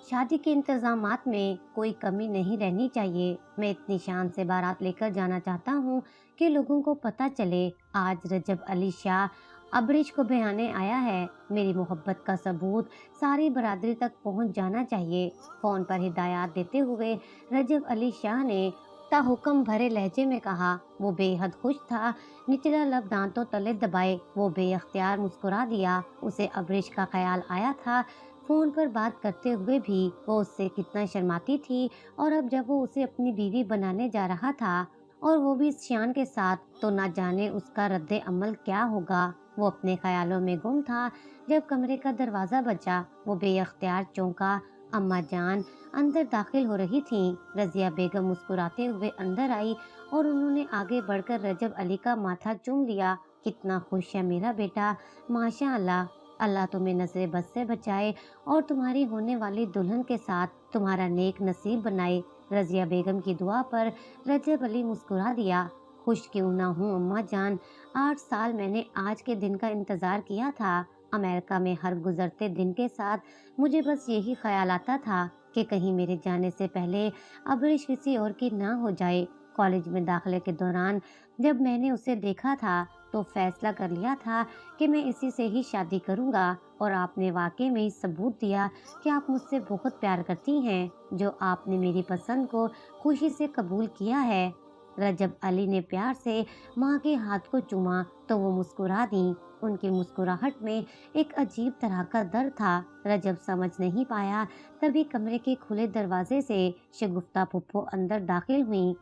शादी के इंतजामात में कोई कमी नहीं रहनी चाहिए। मैं इतनी शान से बारात लेकर जाना चाहता हूँ कि लोगों को पता चले आज रजब अली शाह अबरिश को बयाने आया है। मेरी मोहब्बत का सबूत सारी बरादरी तक पहुँच जाना चाहिए। फोन पर हिदायत देते हुए रजब अली शाह ने ताहुक्म भरे लहजे में कहा। वो बेहद खुश था। निचला लब दांतों तले दबाए वो बेअख्तियार मुस्कुरा दिया। उसे अबरिश का ख्याल आया था। फोन पर बात करते हुए भी वो उससे कितना शर्माती थी, और अब जब वो उसे अपनी बीवी बनाने जा रहा था और वो भी इस शान के साथ, तो ना जाने उसका रद्दे अमल क्या होगा। वो अपने ख्यालों में गुम था। जब कमरे का दरवाजा बजा वो बेअख्तियार चौंका। अम्मा जान अंदर दाखिल हो रही थीं। रजिया बेगम मुस्कुराते हुए अंदर आई और उन्होंने आगे बढ़कर रजब अली का माथा चूम लिया। कितना खुश है मेरा बेटा, माशा अल्लाह। अल्लाह तुम्हें नजरे बद से बचाए और तुम्हारी होने वाली दुल्हन के साथ तुम्हारा नेक नसीब बनाए। रजिया बेगम की दुआ पर रजब अली मुस्कुरा दिया। खुश क्यों ना हूँ अम्मा जान, 8 साल मैंने आज के दिन का इंतजार किया था। अमेरिका में हर गुजरते दिन के साथ मुझे बस यही ख्याल आता था कि कहीं मेरे जाने से पहले अबरिश किसी और की ना हो जाए। कॉलेज में दाखिले के दौरान जब मैंने उसे देखा था तो फैसला कर लिया था कि मैं इसी से ही शादी करूंगा, और आपने वाकई में ही सबूत दिया कि आप मुझसे बहुत प्यार करती हैं, जो आपने मेरी पसंद को खुशी से कबूल किया है। रजब अली ने प्यार से माँ के हाथ को चूमा तो वो मुस्कुरा दी। उनकी मुस्कुराहट में एक अजीब तरह का दर्द था। रजब समझ नहीं पाया। तभी कमरे के खुले दरवाजे से शगुफ्ता फुप्पो अंदर दाखिल हुई।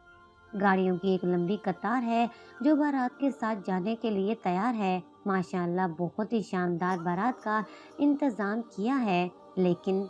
गाड़ियों की एक लंबी कतार है जो बारात के साथ जाने के लिए तैयार है। माशाअल्लाह बहुत ही शानदार बारात का इंतजाम किया है। लेकिन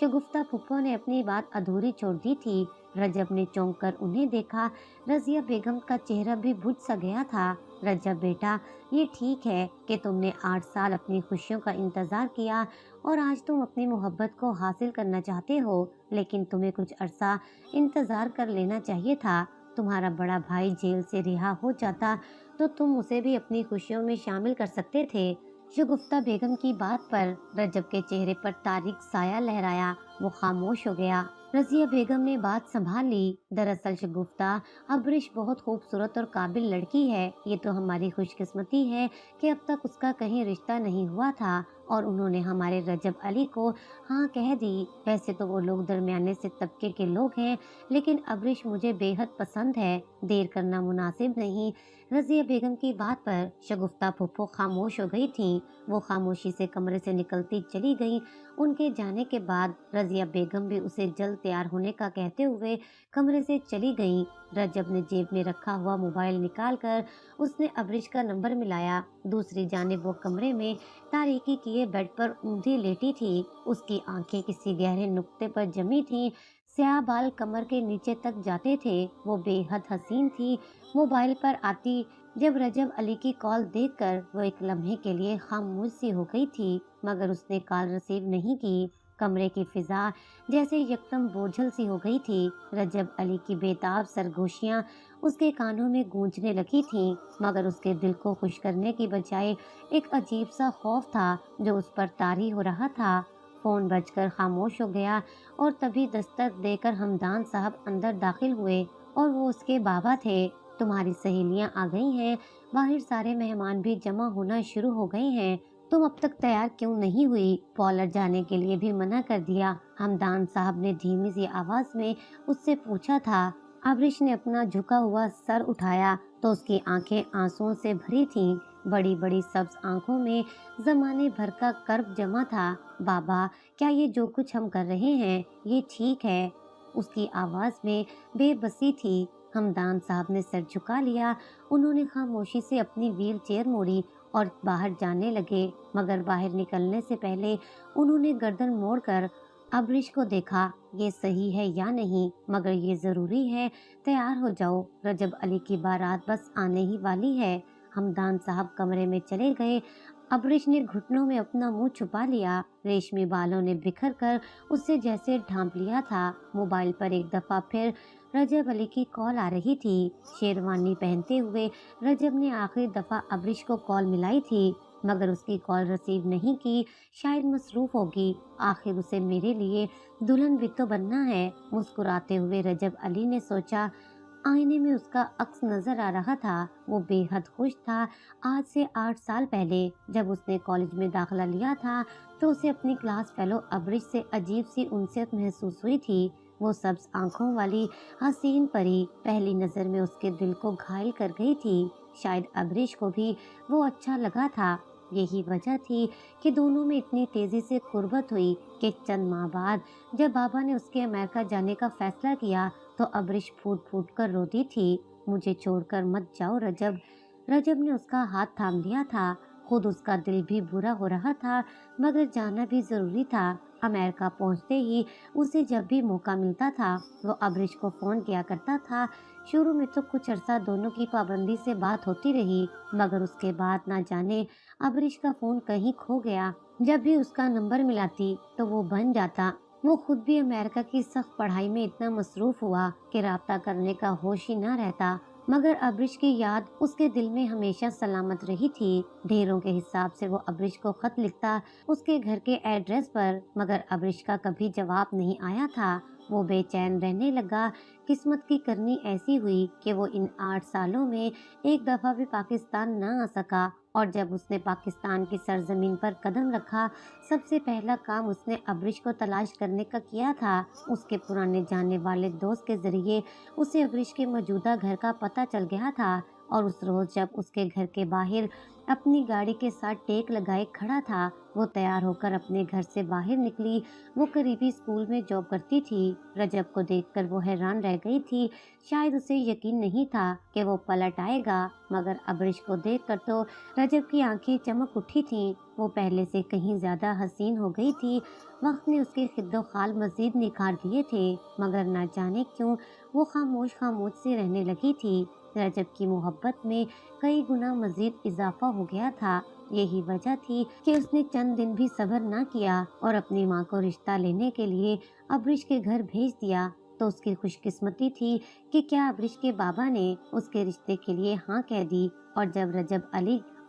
शगुफ्ता फुप्पो ने अपनी बात अधूरी छोड़ दी थी। रजब ने चौंक कर उन्हें देखा। रजिया बेगम का चेहरा भी बुझ सा गया था। रजब बेटा, ये ठीक है कि तुमने 8 साल अपनी खुशियों का इंतजार किया और आज तुम अपनी मोहब्बत को हासिल करना चाहते हो, लेकिन तुम्हें कुछ अरसा इंतजार कर लेना चाहिए था। तुम्हारा बड़ा भाई जेल से रिहा हो जाता तो तुम उसे भी अपनी खुशियों में शामिल कर सकते थे। शगुफ्ता बेगम की बात पर रजब के चेहरे पर तारीक साया लहराया। वो खामोश हो गया। रजिया बेगम ने बात संभाल ली। दरअसल शगुफ्ता, अबरिश बहुत खूबसूरत और काबिल लड़की है। ये तो हमारी खुशकिस्मती है कि अब तक उसका कहीं रिश्ता नहीं हुआ था और उन्होंने हमारे रजब अली को हाँ कह दी। वैसे तो वो लोग दरमियाने से तबके के लोग हैं, लेकिन अबरिश मुझे बेहद पसंद है। देर करना मुनासिब नहीं। रजिया बेगम की बात पर शगुफ्ता फुप्पो खामोश हो गई थी। वो खामोशी से कमरे से निकलती चली गई। उनके जाने के बाद रजिया बेगम भी उसे जल्द तैयार होने का कहते हुए कमरे से चली गई। रजब ने जेब में रखा हुआ मोबाइल निकालकर उसने अबरिश का नंबर मिलाया। दूसरी जानिब वो कमरे में तारीकी किए बेड पर ऊंधी लेटी थी। उसकी आंखें किसी गहरे नुक्ते पर जमी थीं। स्याह बाल कमर के नीचे तक जाते थे। वो बेहद हसीन थी। मोबाइल पर आती जब रजब अली की कॉल देखकर वो एक लम्हे के लिए खामोश सी हो गई थी, मगर उसने कॉल रिसीव नहीं की। कमरे की फिजा जैसे यकदम बोझल सी हो गई थी। रजब अली की बेताब सरगोशियां उसके कानों में गूंजने लगी थीं, मगर उसके दिल को खुश करने की बजाय एक अजीब सा खौफ था जो उस पर तारी हो रहा था। फोन बजकर खामोश हो गया और तभी दस्तक देकर हमदान साहब अंदर दाखिल हुए, और वो उसके बाबा थे। तुम्हारी सहेलियां आ गई हैं। बाहर सारे मेहमान भी जमा होना शुरू हो गए हैं। तुम अब तक तैयार क्यों नहीं हुई? पॉलर जाने के लिए भी मना कर दिया, हमदान साहब ने धीमी सी आवाज में उससे पूछा था। अबरिश ने अपना झुका हुआ सर उठाया तो उसकी आंखें आंसुओं से भरी थीं। बड़ी बड़ी सब्ज आंखों में जमाने भर का कर्ब जमा था। बाबा, क्या ये जो कुछ हम कर रहे हैं ये ठीक है? उसकी आवाज में बेबसी थी। हमदान साहब ने सर झुका लिया। उन्होंने खामोशी से अपनी व्हील चेयर मोड़ी और बाहर जाने लगे, मगर बाहर निकलने से पहले उन्होंने गर्दन मोड़कर अबरिश को देखा। ये सही है या नहीं, मगर ये जरूरी है। तैयार हो जाओ, रजब अली की बारात बस आने ही वाली है। हमदान साहब कमरे में चले गए। अबरिश ने घुटनों में अपना मुंह छुपा लिया। रेशमी बालों ने बिखर कर उसे जैसे ढांप लिया था। मोबाइल पर एक दफा फिर रजब अली की कॉल आ रही थी। शेरवानी पहनते हुए रजब ने आखिरी दफा अबरिश को कॉल मिलाई थी। मगर उसकी कॉल रिसीव नहीं की, शायद मसरूफ होगी। आखिर उसे मेरे लिए दुल्हन भी तो बनना है। मुस्कुराते हुए रजब अली ने सोचा। आईने में उसका अक्स नजर आ रहा था। वो बेहद खुश था। आज से 8 साल पहले जब उसने कॉलेज में दाखिला लिया था तो उसे अपनी क्लास फेलो अब्रिश से अजीब सी उनसियत महसूस हुई थी। वो सब्ज आंखों वाली हसीन परी पहली नजर में उसके दिल को घायल कर गई थी। शायद अब्रिश को भी वो अच्छा लगा था। यही वजह थी कि दोनों में इतनी तेजी से कुर्बत हुई कि चंद माह बाद जब बाबा ने उसके अमेरिका जाने का फैसला किया तो अब्रिश फूट फूट कर रोती थी। मुझे छोड़कर मत जाओ रजब। रजब ने उसका हाथ थाम लिया था। खुद उसका दिल भी बुरा हो रहा था, मगर जाना भी जरूरी था। अमेरिका पहुंचते ही उसे जब भी मौका मिलता था वो अब्रिश को फोन किया करता था। शुरू में तो कुछ अरसा दोनों की पाबंदी से बात होती रही, मगर उसके बाद ना जाने अब्रिश का फोन कहीं खो गया। जब भी उसका नंबर मिलाती तो वो बन जाता। वो खुद भी अमेरिका की सख्त पढ़ाई में इतना मसरूफ हुआ कि राब्ता करने का होश ही न रहता। मगर अब्रिश की याद उसके दिल में हमेशा सलामत रही थी। ढेरों के हिसाब से वो अब्रिश को खत लिखता उसके घर के एड्रेस पर, मगर अब्रिश का कभी जवाब नहीं आया था। वो बेचैन रहने लगा। किस्मत की करनी ऐसी हुई कि वो इन 8 सालों में एक दफा भी पाकिस्तान न आ सका। और जब उसने पाकिस्तान की सरजमीन पर कदम रखा, सबसे पहला काम उसने अब्रिश को तलाश करने का किया था। उसके पुराने जानने वाले दोस्त के जरिए उसे अब्रिश के मौजूदा घर का पता चल गया था। और उस रोज जब उसके घर के बाहर अपनी गाड़ी के साथ टेक लगाए खड़ा था, वो तैयार होकर अपने घर से बाहर निकली। वो करीबी स्कूल में जॉब करती थी। रजब को देखकर वो हैरान रह गई थी। शायद उसे यकीन नहीं था कि वो पलट आएगा, मगर अब्रिश को देखकर तो रजब की आंखें चमक उठी थीं। वो पहले से कहीं ज्यादा हसीन हो गई थी। वक्त ने उसके खिद्दो खाल मजीद निखार दिए थे, मगर ना जाने क्यों वो खामोश खामोश से रहने लगी थी। रजब की मोहब्बत में कई गुना मजीद इजाफा हो गया था। यही वजह थी कि उसने चंद दिन भी सब्र न किया और अपनी माँ को रिश्ता लेने के लिए अब्रिश के घर भेज दिया। तो उसकी खुशकिस्मती थी कि क्या अब्रिश के बाबा ने उसके रिश्ते के लिए हाँ कह दी।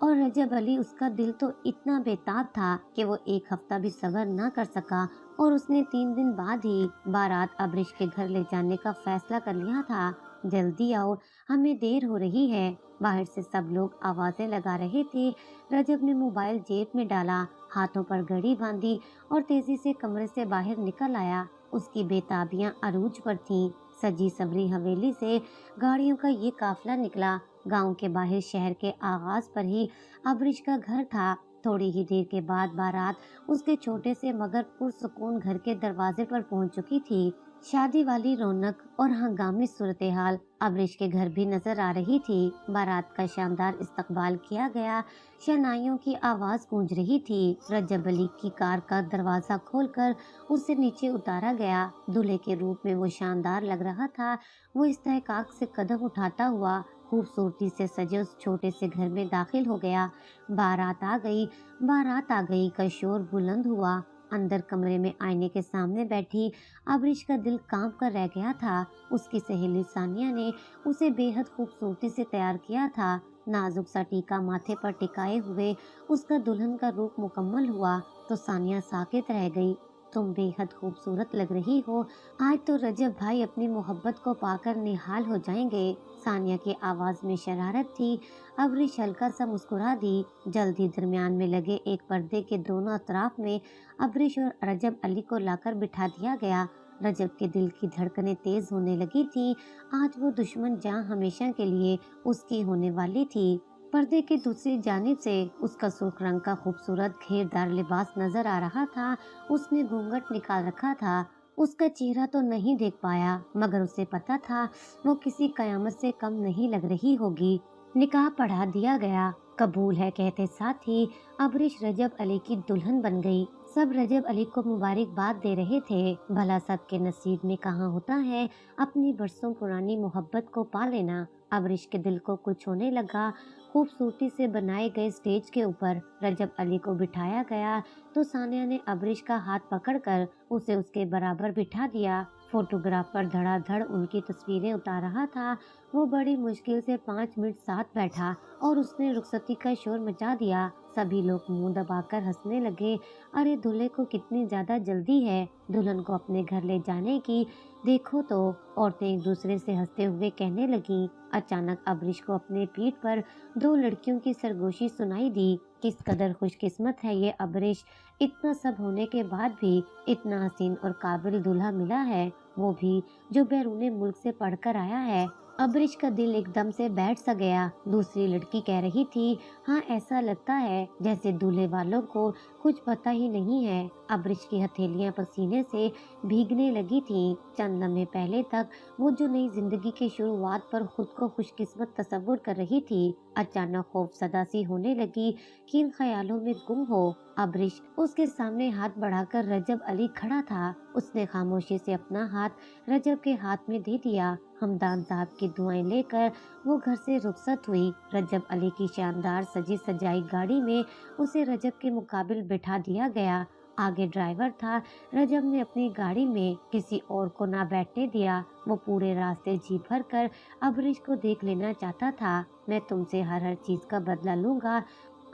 और रजब अली उसका दिल तो इतना बेताब था कि वो एक हफ्ता भी सब्र न कर सका और उसने 3 दिन बाद ही बारात अब्रिश के घर ले जाने का फैसला कर लिया था। जल्दी आओ, हमें देर हो रही है। बाहर से सब लोग आवाजें लगा रहे थे। रजब ने मोबाइल जेब में डाला, हाथों पर घड़ी बांधी और तेजी से कमरे से बाहर निकल आया। उसकी बेताबियां अरूज पर थीं। सजी सबरी हवेली से गाड़ियों का ये काफिला निकला। गांव के बाहर शहर के आगाज पर ही अब्रिश का घर था। थोड़ी ही देर के बाद बारात उसके छोटे से मगर पुरसुकून घर के दरवाजे पर पहुंच चुकी थी। शादी वाली रौनक और हंगामी सूरत हाल अब्रिश के घर भी नजर आ रही थी। बारात का शानदार इस्तकबाल किया गया। शहनाइयों की आवाज गूंज रही थी। रजब अली की कार का दरवाजा खोलकर उसे नीचे उतारा गया। दूल्हे के रूप में वो शानदार लग रहा था। वो इस्तेहकाक से कदम उठाता हुआ खूबसूरती से सजे उस छोटे से घर में दाखिल हो गया। बारात आ गई, बारात आ गई का शोर बुलंद हुआ। अंदर कमरे में आईने के सामने बैठी अब्रिश का दिल कांप कर रह गया था। उसकी सहेली सानिया ने उसे बेहद खूबसूरती से तैयार किया था। नाजुक सा टीका माथे पर टिकाए हुए उसका दुल्हन का रूप मुकम्मल हुआ तो सानिया साकित रह गई। तुम बेहद खूबसूरत लग रही हो। आज तो रजब भाई अपनी मोहब्बत को पाकर निहाल हो जाएंगे। सानिया की आवाज में शरारत थी। अब्रिश हल्का सा मुस्कुरा दी। जल्दी दरमियान में लगे एक पर्दे के दोनों अतराफ में अब्रिश और रजब अली को लाकर बिठा दिया गया। रजब के दिल की धड़कनें तेज होने लगी थी। आज वो दुश्मन जहां हमेशा के लिए उसकी होने वाली थी। पर्दे की दूसरी जानिब से उसका सुर्ख रंग का खूबसूरत घेरदार लिबास नजर आ रहा था। उसने घूंघट निकाल रखा था। उसका चेहरा तो नहीं देख पाया, मगर उसे पता था वो किसी कयामत से कम नहीं लग रही होगी। निकाह पढ़ा दिया गया। कबूल है कहते साथ ही अब्रिश रजब अली की दुल्हन बन गई। सब रजब अली को मुबारकबाद दे रहे थे। भला सबके नसीब में कहाँ होता है अपनी बरसों पुरानी मोहब्बत को पा लेना। अब्रिश के दिल को कुछ होने लगा। खूबसूरती से बनाए गए स्टेज के ऊपर रजब अली को बिठाया गया तो सानिया ने अब्रिश का हाथ पकड़कर उसे उसके बराबर बिठा दिया। फोटोग्राफर धड़ाधड़ उनकी तस्वीरें उतार रहा था। वो बड़ी मुश्किल से 5 मिनट साथ बैठा और उसने रुखसती का शोर मचा दिया। सभी लोग मुंह दबाकर हंसने लगे। अरे दूल्हे को कितनी ज्यादा जल्दी है दुल्हन को अपने घर ले जाने की, देखो तो। औरतें एक दूसरे से हंसते हुए कहने लगी। अचानक अबरीश को अपने पीठ पर दो लड़कियों की सरगोशी सुनाई दी। किस कदर खुशकिस्मत है ये अबरीश, इतना सब होने के बाद भी इतना हसीन और काबिल दूल्हा मिला है, वो भी जो बैरूने मुल्क से पढ़कर आया है। अबरीश का दिल एकदम से बैठ सा गया। दूसरी लड़की कह रही थी, हाँ ऐसा लगता है जैसे दूल्हे वालों को कुछ पता ही नहीं है। अबरीश की हथेलियां पसीने से भीगने लगी थीं। चंद लम्हे पहले तक वो जो नई जिंदगी की शुरुआत पर खुद को खुशकिस्मत तस्वुर कर रही थी, अचानक खौफ सदा सी होने लगी कि इन ख्यालों में गुम हो। अबरीश उसके सामने हाथ बढ़ाकर रजब अली खड़ा था। उसने खामोशी से अपना हाथ रजब के हाथ में दे दिया। हमदान साहब की दुआएं लेकर वो घर से रुखसत हुई। रजब अली की शानदार सजी सजाई गाड़ी में उसे रजब के मुकाबिल बिठा दिया गया। आगे ड्राइवर था। रजब ने अपनी गाड़ी में किसी और को ना बैठने दिया। वो पूरे रास्ते जी भर कर अबरीश को देख लेना चाहता था। मैं तुमसे हर चीज का बदला लूंगा।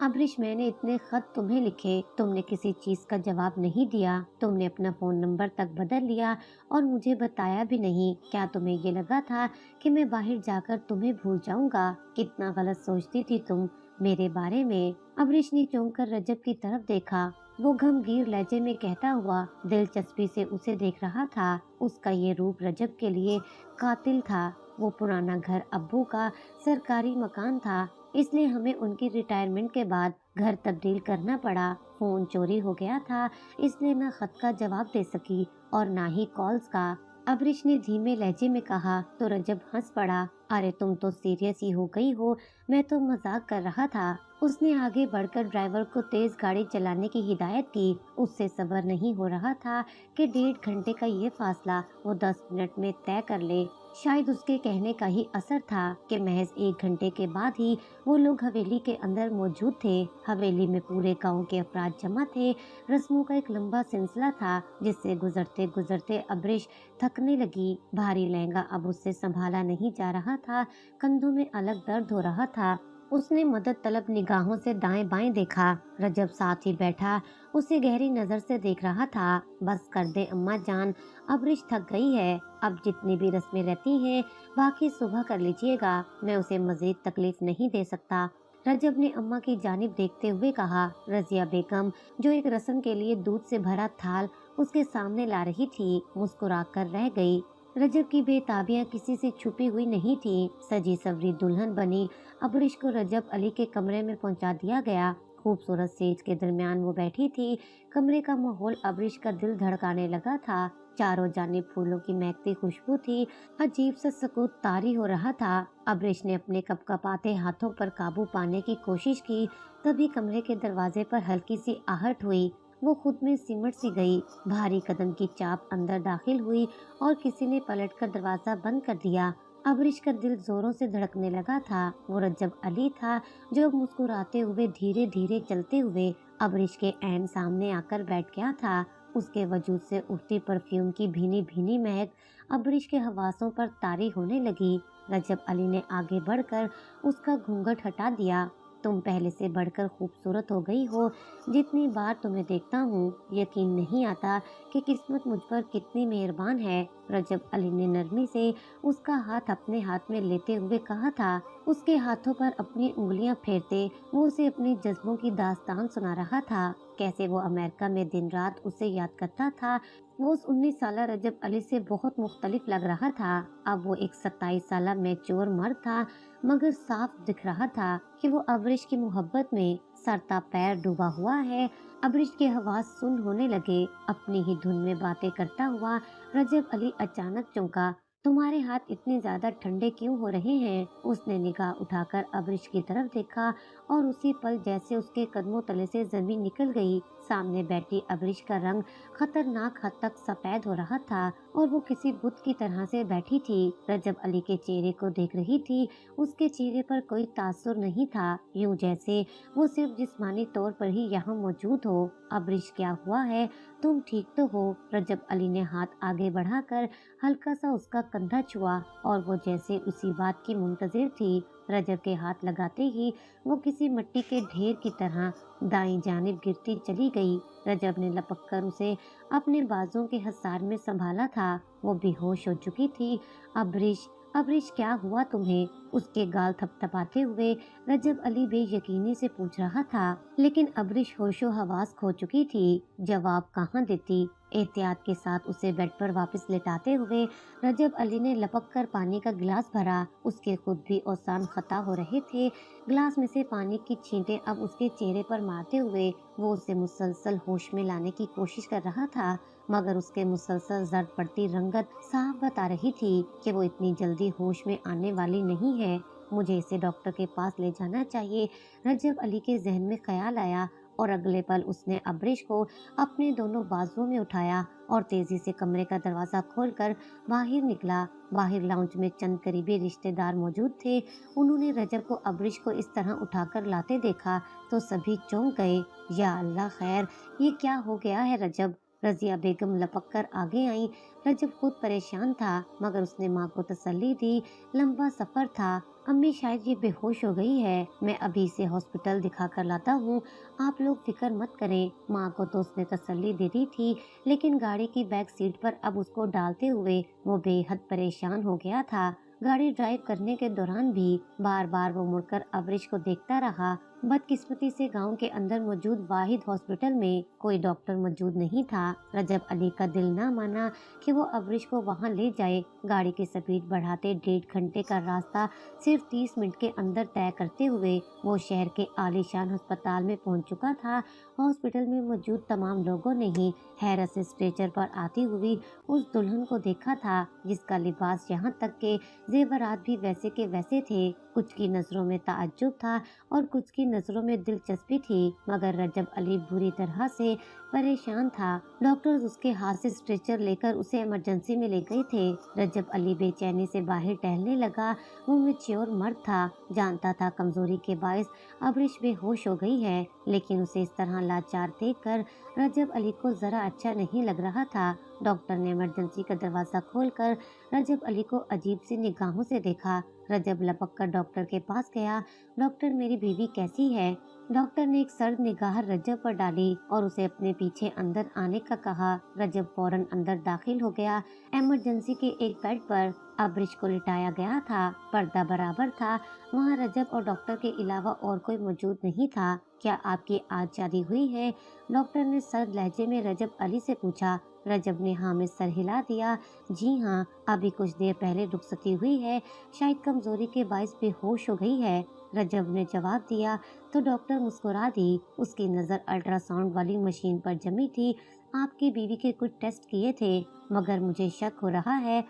अबरीश, मैंने इतने खत तुम्हें लिखे, तुमने किसी चीज का जवाब नहीं दिया। तुमने अपना फोन नंबर तक बदल लिया और मुझे बताया भी नहीं। क्या तुम्हें ये लगा था कि मैं बाहर जाकर तुम्हें भूल जाऊंगा? कितना गलत सोचती थी तुम मेरे बारे में। अबरीश ने चौंक कर रजब की तरफ देखा। वो गमगीन लहजे में कहता हुआ दिलचस्पी से उसे देख रहा था। उसका ये रूप रजब के लिए कातिल था। वो पुराना घर अब्बू का सरकारी मकान था, इसलिए हमें उनकी रिटायरमेंट के बाद घर तब्दील करना पड़ा। फोन चोरी हो गया था, इसलिए ना खत का जवाब दे सकी और ना ही कॉल्स का। अबरीश ने धीमे लहजे में कहा तो रजब हंस पड़ा। अरे तुम तो सीरियस ही हो गई हो, मैं तो मजाक कर रहा था। उसने आगे बढ़कर ड्राइवर को तेज गाड़ी चलाने की हिदायत की। उससे सब्र नहीं हो रहा था कि 1.5 घंटे का ये फासला वो 10 मिनट में तय कर ले। शायद उसके कहने का ही असर था कि महज 1 घंटे के बाद ही वो लोग हवेली के अंदर मौजूद थे। हवेली में पूरे गांव के अफराद जमा थे। रस्मों का एक लंबा सिलसिला था जिससे गुजरते गुजरते अबरीश थकने लगी। भारी लहंगा अब उससे संभाला नहीं जा रहा था। कंधों में अलग दर्द हो रहा था। उसने मदद तलब निगाहों से दाएं बाएं देखा। रजब साथ ही बैठा उसे गहरी नजर से देख रहा था। बस कर दे अम्मा जान, अबरीश थक गई है। अब जितनी भी रस्में रहती हैं बाकी सुबह कर लीजिएगा, मैं उसे मजीद तकलीफ नहीं दे सकता। रजब ने अम्मा की जानिब देखते हुए कहा। रजिया बेगम, जो एक रस्म के लिए दूध से भरा थाल उसके सामने ला रही थी, मुस्कुराकर रह गई। रजब की बेताबियां किसी से छुपी हुई नहीं थी। सजी सवरी दुल्हन बनी अबरीश को रजब अली के कमरे में पहुंचा दिया गया। खूबसूरत सेज के दरमियान वो बैठी थी। कमरे का माहौल अबरीश का दिल धड़काने लगा था। चारों जानिब फूलों की महकती खुशबू थी। अजीब सा सुकूत तारी हो रहा था। अबरीश ने अपने कपकपाते हाथों पर काबू पाने की कोशिश की। तभी कमरे के दरवाजे पर हल्की सी आहट हुई। वो खुद में सिमट सी गई। भारी कदम की चाप अंदर दाखिल हुई और किसी ने पलटकर दरवाजा बंद कर दिया। अबरीश का दिल जोरों से धड़कने लगा था। वो रजब अली था जो मुस्कुराते हुए धीरे धीरे चलते हुए अबरीश के ऐन सामने आकर बैठ गया था। उसके वजूद से उठती परफ्यूम की भीनी भीनी महक अबरीश के हवासों पर तारी होने लगी। रजब अली ने आगे बढ़कर उसका घूंघट हटा दिया। तुम पहले से बढ़कर खूबसूरत हो गई हो। जितनी बार तुम्हें देखता हूँ यकीन नहीं आता कि किस्मत मुझ पर कितनी मेहरबान है। रजब अली ने नरमी से उसका हाथ अपने हाथ में लेते हुए कहा था। उसके हाथों पर अपनी उंगलियां फेरते वो उसे अपने जज्बों की दास्तान सुना रहा था। कैसे वो अमेरिका में दिन रात उसे याद करता था। वो उस 19 साला रजब अली से बहुत मुख्तलिफ लग रहा था। अब वो एक 27 साला मैच्योर मर्द था, मगर साफ दिख रहा था कि वो अबरीश की मोहब्बत में सरता पैर डूबा हुआ है। अबरीश के हवास सुन्न होने लगे। अपनी ही धुन में बातें करता हुआ रजब अली अचानक चौंका। तुम्हारे हाथ इतने ज्यादा ठंडे क्यों हो रहे हैं? उसने निगाह उठाकर अबरीश की तरफ देखा और उसी पल जैसे उसके कदमों तले से जमीन निकल गई। सामने बैठी अबरीश का रंग खतरनाक हद तक सफेद हो रहा था और वो किसी बुत की तरह से बैठी थी। रजब अली के चेहरे को देख रही थी। उसके चेहरे पर कोई तासुर नहीं था, यूं जैसे वो सिर्फ जिस्मानी तौर पर ही यहाँ मौजूद हो। अबरीश, क्या हुआ है? तुम ठीक तो हो? रजब अली ने हाथ आगे बढ़ाकर हल्का सा उसका कंधा छुआ और वो जैसे उसी बात की मुंतजिर थी। रजब के हाथ लगाते ही वो किसी मिट्टी के ढेर की तरह दाईं जानिब गिरती चली गई। रजब ने लपक कर उसे अपने बाजुओं के हसार में संभाला था। वो बेहोश हो चुकी थी। अबरिश, अबरिश क्या हुआ तुम्हें? उसके गाल थपथपाते हुए रजब अली बेयकीनी से पूछ रहा था, लेकिन अबरिश होशो हवास खो चुकी थी। जवाब कहाँ देती। एहतियात के साथ उसे बेड पर वापस लेटाते हुए रजब अली ने लपक कर पानी का गिलास भरा। उसके खुद भी औसान खता हो रहे थे। गिलास में से पानी की छींटें अब उसके चेहरे पर मारते हुए वो उसे मुसलसल होश में लाने की कोशिश कर रहा था, मगर उसके मुसलसल जर्द पड़ती रंगत साफ बता रही थी कि वो इतनी जल्दी होश में आने वाली नहीं है। मुझे इसे डॉक्टर के पास ले जाना चाहिए, रजब अली के जहन में ख्याल आया और अगले पल उसने अबरिश को अपने दोनों बाजुओं में उठाया और तेजी से कमरे का दरवाजा खोलकर बाहर निकला। बाहर लाउंज में चंद करीबी रिश्तेदार मौजूद थे। उन्होंने रजब को अबरिश को इस तरह उठाकर लाते देखा तो सभी चौंक गए। या अल्लाह खैर, ये क्या हो गया है रजब? रजिया बेगम लपक कर आगे आई। रजब खुद परेशान था, मगर उसने माँ को तसल्ली दी। लंबा सफर था, अम्मी शायद ये बेहोश हो गई है, मैं अभी इसे हॉस्पिटल दिखा कर लाता हूँ, आप लोग फिक्र मत करें। माँ को तो उसने तसल्ली दे दी थी, लेकिन गाड़ी की बैक सीट पर अब उसको डालते हुए वो बेहद परेशान हो गया था। गाड़ी ड्राइव करने के दौरान भी बार बार वो मुड़कर अबरिश को देखता रहा। बदकिस्मती से गांव के अंदर मौजूद वाहिद हॉस्पिटल में कोई डॉक्टर मौजूद नहीं था। रजब अली का दिल ना माना कि वो अबरिश को वहां ले जाए। गाड़ी की स्पीड बढ़ाते 1.5 घंटे का रास्ता सिर्फ 30 मिनट के अंदर तय करते हुए वो शहर के आलीशान अस्पताल में पहुंच चुका था। हॉस्पिटल में मौजूद तमाम लोगों ने ही हैरत से स्ट्रेचर पर आती हुई उस दुल्हन को देखा था, जिसका लिबास यहाँ तक के जेवरात भी वैसे के वैसे थे। कुछ की नजरों में ताज्जुब था और कुछ की नजरों में दिलचस्पी थी, मगर रजब अली बुरी तरह से परेशान था। डॉक्टर्स उसके हाथ से स्ट्रेचर लेकर उसे इमरजेंसी में ले गए थे। रजब अली बेचैनी से बाहर टहलने लगा। वो मैच्योर मर्द था, जानता था कमजोरी के बायस अबरिश बेहोश हो गई है, लेकिन उसे इस तरह लाचार देखकर रजब अली को जरा अच्छा नहीं लग रहा था। डॉक्टर ने इमरजेंसी का दरवाजा खोलकर रजब अली को अजीब सी निगाहों से देखा। रजब लपक कर डॉक्टर के पास गया। डॉक्टर, मेरी बीवी कैसी है? डॉक्टर ने एक सर्द निगाह रजब पर डाली और उसे अपने पीछे अंदर आने का कहा। रजब फौरन अंदर दाखिल हो गया। इमरजेंसी के एक बेड पर अबरिश को लिटाया गया था। पर्दा बराबर था। वहाँ रजब और डॉक्टर के अलावा और कोई मौजूद नहीं था। क्या आपकी आज शादी हुई है? डॉक्टर ने सर्द लहजे में रजब अली से पूछा। रजब ने हाँ में सर हिला दिया। जी हाँ, अभी कुछ देर पहले रुखसती हुई है, शायद कमजोरी के बायस बेहोश हो गई है, रजब ने जवाब दिया। तो डॉक्टर मुस्कुरा दी। उसकी नज़र अल्ट्रासाउंड वाली मशीन पर जमी थी। आपकी बीवी के कुछ टेस्ट किए थे, मगर मुझे शक हो रहा है।